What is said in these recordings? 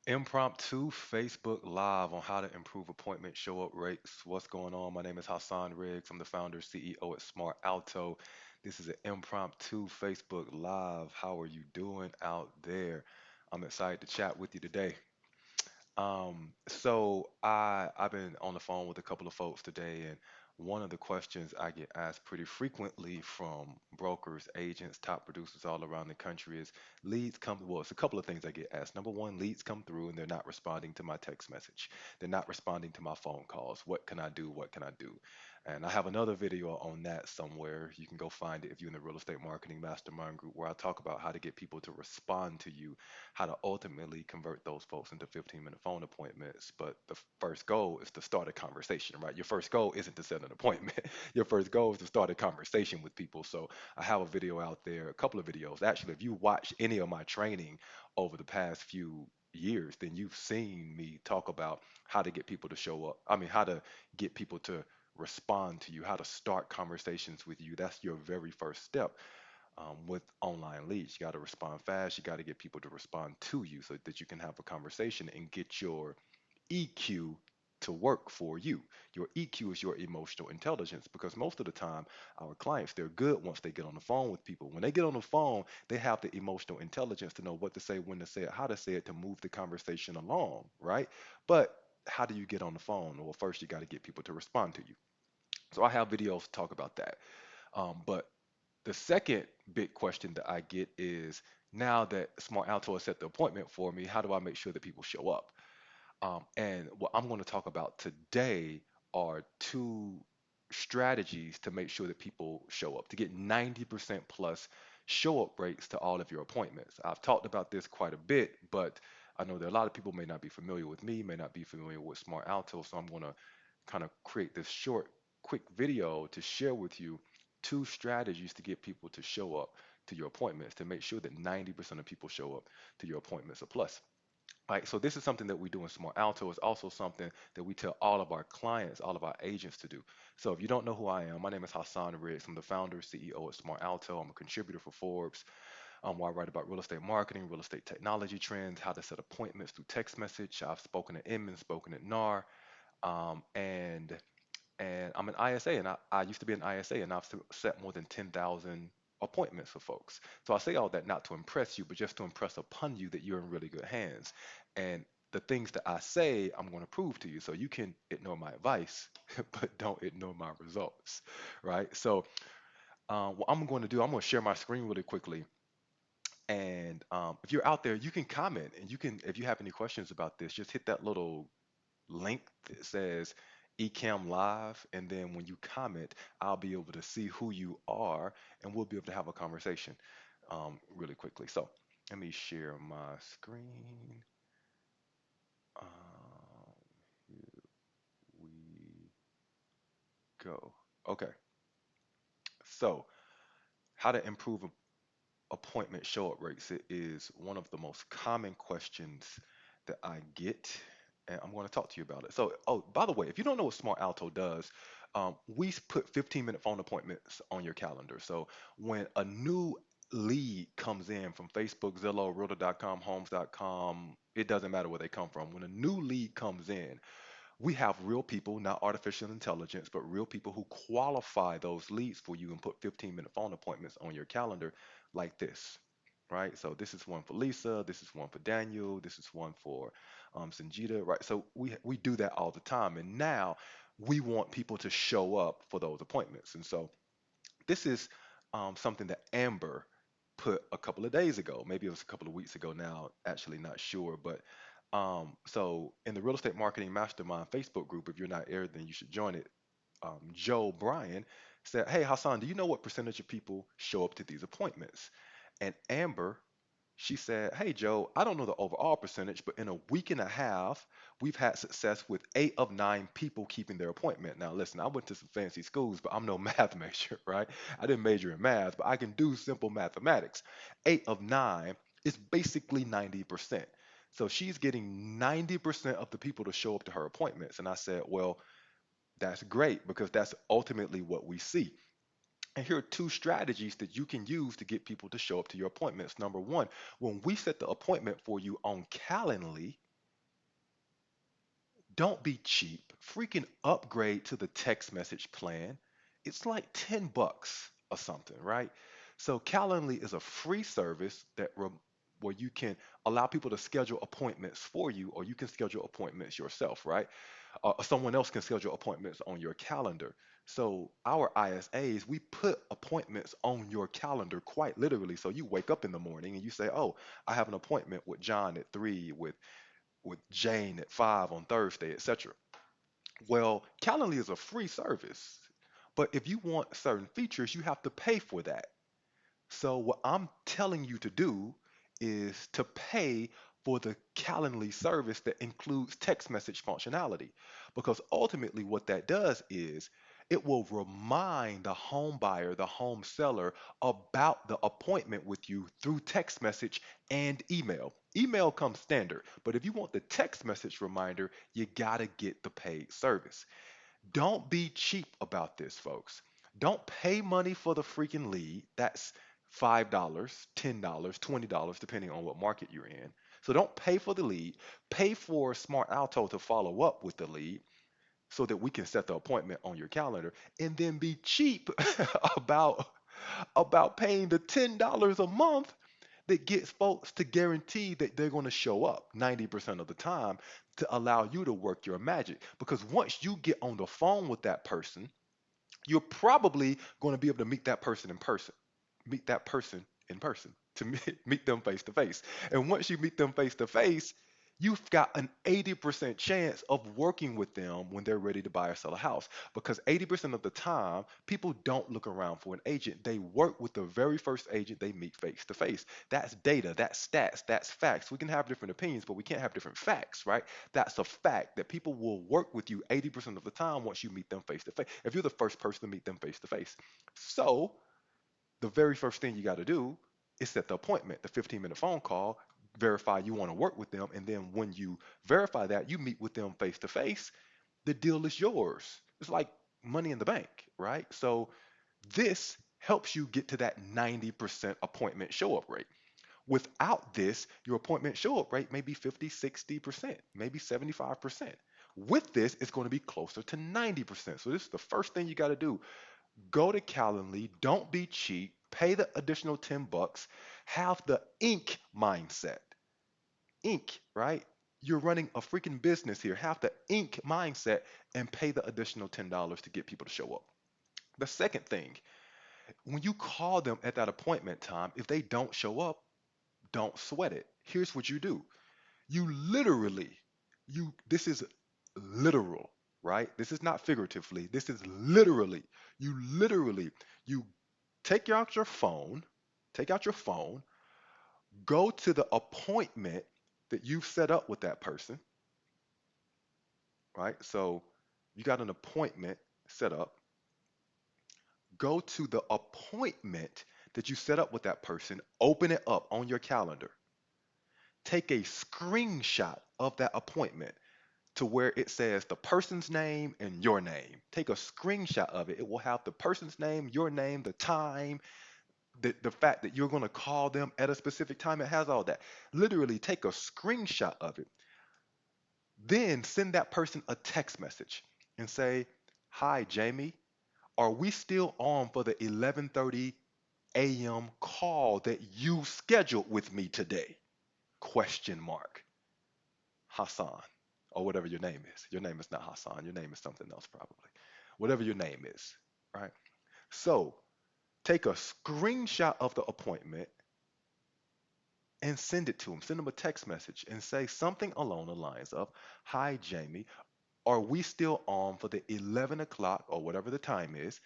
Impromptu Facebook Live on how to improve appointment show up rates. What's going on? My name is Hassan Riggs. I'm the founder CEO at Smart Alto. This is an impromptu Facebook Live. How are you doing out there? I'm excited to chat with you today. I've been on the phone with a couple of folks today, and one of the questions I get asked pretty frequently from brokers, agents, top producers all around the country is leads come. Well, it's a couple of things I get asked. Number one, leads come through and they're not responding to my text message. They're not responding to my phone calls. What can I do? What can I do? And I have another video on that somewhere. You can go find it if you're in the real estate marketing mastermind group where I talk about how to get people to respond to you, how to ultimately convert ththose folks into 15-minute phone appointments. But the first goal is to start a conversation, right? Your first goal isn't to set an appointment. Your first goal is to start a conversation with people. So I have a video out there, a couple of videos. Actually, if you watch any of my training over the past few years, then you've seen me talk about how to get people to show up. I mean, how to get people to respond to you, how to start conversations with you. That's your very first step with online leads. You got to respond fast. You got to get people to respond to you so that you can have a conversation and get your EQ to work for you. Your EQ is your emotional intelligence because most of the time, our clients, they're good once they get on the phone with people. When they get on the phone, they have the emotional intelligence to know what to say, when to say it, how to say it to move the conversation along, right? But how do you get on the phone? Well, first, you got to get people to respond to you. So I have videos to talk about that. But the second big question that I get is now that Smart Alto has set the appointment for me, how do I make sure that people show up? And what I'm going to talk about today are two strategies to make sure that people show up, to get 90% plus show up rates to all of your appointments. I've talked about this quite a bit, but I know that a lot of people may not be familiar with me, may not be familiar with Smart Alto, so I'm going to kind of create this short, quick video to share with you two strategies to get people to show up to your appointments, to make sure that 90% of people show up to your appointments or plus. Right, so this is something that we do in Smart Alto. It's also something that we tell all of our clients, all of our agents to do. So if you don't know who I am, my name is Hassan Riggs. I'm the founder, CEO at Smart Alto. I'm a contributor for Forbes, where I write about real estate marketing, real estate technology trends, how to set appointments through text message. I've spoken at Inman, spoken at NAR, um, and and I'm an ISA, and I used to be an ISA, and I've set more than 10,000 appointments for folks. So I say all that not to impress you, but just to impress upon you that you're in really good hands. And the things that I say, I'm going to prove to you. So you can ignore my advice, but don't ignore my results, right? So what I'm going to do, I'm going to share my screen really quickly. And if you're out there, you can comment, and you can, if you have any questions about this, just hit that little link that says Ecamm Live, and then when you comment, I'll be able to see who you are, and we'll be able to have a conversation really quickly. So let me share my screen. Here we go. Okay, so how to improve appointment show up rates. It is one of the most common questions that I get, and I'm going to talk to you about it. So, oh, by the way, if you don't know what Smart Alto does, we put 15-minute phone appointments on your calendar. So when a new lead comes in from Facebook, Zillow, Realtor.com, Homes.com, it doesn't matter where they come from. When a new lead comes in, we have real people, not artificial intelligence, but real people who qualify those leads for you and put 15-minute phone appointments on your calendar like this, right? So this is one for Lisa, this is one for Daniel, this is one for Sanjita, right? So we do that all the time, and now we want people to show up for those appointments. And so this is something that Amber put a couple of days ago. Maybe it was a couple of weeks ago now, actually not sure. But so in the Real Estate Marketing Mastermind Facebook group, if you're not there, then you should join it. Joe Bryan said, "Hey Hassan, do you know what percentage of people show up to these appointments?" And Amber, she said, "Hey Joe, I don't know the overall percentage, but in a week and a half, we've had success with 8 of 9 people keeping their appointment." Now, listen, I went to some fancy schools, but I'm no math major, right? I didn't major in math, but I can do simple mathematics. 8 of 9 is basically 90%. So she's getting 90% of the people to show up to her appointments. And I said, well, that's great because that's ultimately what we see. And here are two strategies that you can use to get people to show up to your appointments. Number one, when we set the appointment for you on Calendly, Don't be cheap. Freaking upgrade to the text message plan. It's like $10 or something, right? So Calendly is a free service where you can allow people to schedule appointments for you, or you can schedule appointments yourself, right? Someone else can schedule appointments on your calendar. So our ISAs, we put appointments on your calendar quite literally. So you wake up in the morning and you say, "Oh, I have an appointment with John at 3, with Jane at 5 on Thursday, etc." Well, Calendly is a free service, but if you want certain features, you have to pay for that. So what I'm telling you to do is to pay for the Calendly service that includes text message functionality. Because ultimately what that does is it will remind the home buyer, the home seller about the appointment with you through text message and email. Email comes standard, but if you want the text message reminder, you got to get the paid service. Don't be cheap about this, folks. Don't pay money for the freaking lead. That's $5, $10, $20, depending on what market you're in. So don't pay for the lead. Pay for Smart Alto to follow up with the lead so that we can set the appointment on your calendar, and then be cheap about paying the $10 a month that gets folks to guarantee that they're going to show up 90% of the time to allow you to work your magic. Because once you get on the phone with that person, you're probably going to be able to meet that person in person. Meet that person in person to meet them face to face. And once you meet them face to face, you've got an 80% chance of working with them when they're ready to buy or sell a house. Because 80% of the time, people don't look around for an agent. They work with the very first agent they meet face to face. That's data, that's stats, that's facts. We can have different opinions, but we can't have different facts, right? That's a fact that people will work with you 80% of the time once you meet them face to face. If you're the first person to meet them face to face. So, the very first thing you got to do is set the appointment, the 15-minute phone call, verify you want to work with them, and then when you verify that, you meet with them face to face, the deal is yours. It's like money in the bank, right? So this helps you get to that 90% appointment show up rate. Without this, your appointment show up rate may be 50, 60%, maybe 75%. With this, it's going to be closer to 90%. So this is the first thing you got to do. Go to Calendly, don't be cheap, pay the additional $10, have the Inc. mindset. Inc., right? You're running a freaking business here. Have the Inc. mindset and pay the additional $10 to get people to show up. The second thing, when you call them at that appointment time, if they don't show up, don't sweat it. Here's what you do. You literally, this is literal, right? This is not figuratively. This is literally. You you take out your phone, go to the appointment that you've set up with that person, right? So you got an appointment set up. Go to the appointment that you set up with that person, open it up on your calendar. Take a screenshot of that appointment to where it says the person's name and your name. Take a screenshot of it. It will have the person's name, your name, the time, the fact that you're going to call them at a specific time. It has all that. Literally take a screenshot of it. Then send that person a text message and say, "Hi, Jamie. Are we still on for the 11:30 a.m. call that you scheduled with me today?" Question mark. Hassan, or whatever your name is. Your name is not Hassan. Your name is something else probably. Whatever your name is, right? So take a screenshot of the appointment and send it to him. Send him a text message and say something along the lines of, "Hi, Jamie, are we still on for the 11 o'clock or whatever the time is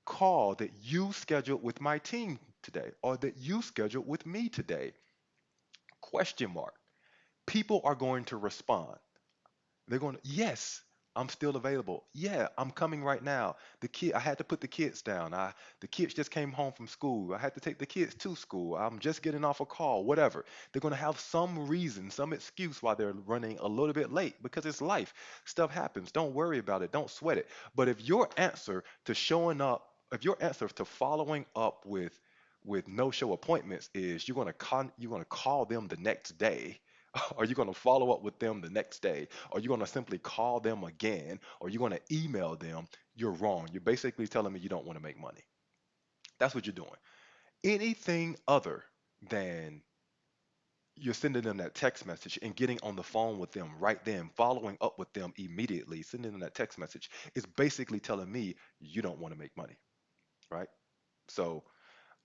call that you scheduled with my team today or that you scheduled with me today?" Question mark. People are going to respond. They're going, "Yes, I'm still available. Yeah, I'm coming right now. I had to put the kids down. The kids just came home from school. I had to take the kids to school. I'm just getting off a call, whatever." They're going to have some reason, some excuse why they're running a little bit late because it's life. Stuff happens. Don't worry about it. Don't sweat it. But if your answer to following up with no show appointments is you're going to call them the next day, Are you going to follow up with them the next day? Are you going to simply call them again? Or are you going to email them? You're wrong. You're basically telling me you don't want to make money. That's what you're doing. Anything other than you're sending them that text message and getting on the phone with them right then, following up with them immediately, sending them that text message is basically telling me you don't want to make money, right? So,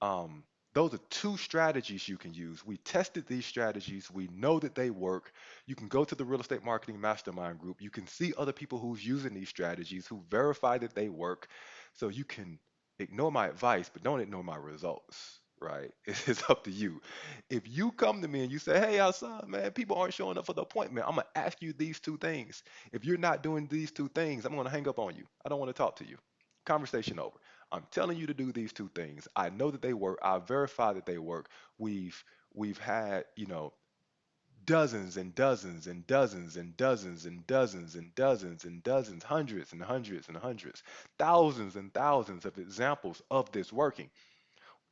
um, those are two strategies you can use. We tested these strategies. We know that they work. You can go to the Real Estate Marketing Mastermind group. You can see other people who's using these strategies who verify that they work. So you can ignore my advice, but don't ignore my results, right? It's up to you. If you come to me and you say, "Hey, outside, man, people aren't showing up for the appointment," I'm gonna ask you these two things. If you're not doing these two things, I'm gonna hang up on you. I don't want to talk to you. Conversation over. I'm telling you to do these two things. I know that they work. I verify that they work. We've we've had, dozens and dozens and dozens and dozens and dozens and dozens and dozens, hundreds and hundreds and hundreds, thousands and thousands of examples of this working.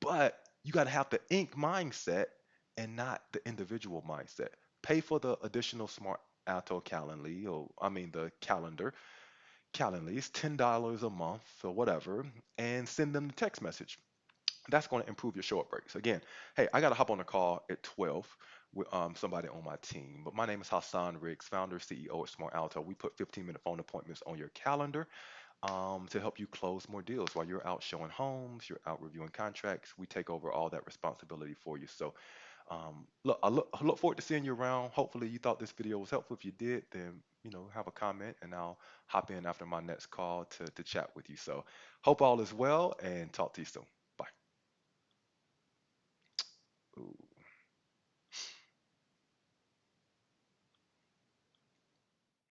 But you got to have the Inc. mindset and not the individual mindset. Pay for the additional Smart Alto Calendly, or I mean the Calendly, $10 a month or whatever, and send them the text message. That's going to improve your short breaks. Again, hey, I got to hop on a call at 12 with somebody on my team. But my name is Hassan Riggs, founder, CEO at Smart Alto. We put 15-minute phone appointments on your calendar to help you close more deals while you're out showing homes, you're out reviewing contracts. We take over all that responsibility for you. So, I look forward to seeing you around. Hopefully, you thought this video was helpful. If you did, then have a comment, and I'll hop in after my next call to chat with you. So, hope all is well, and talk to you soon. Bye. Ooh.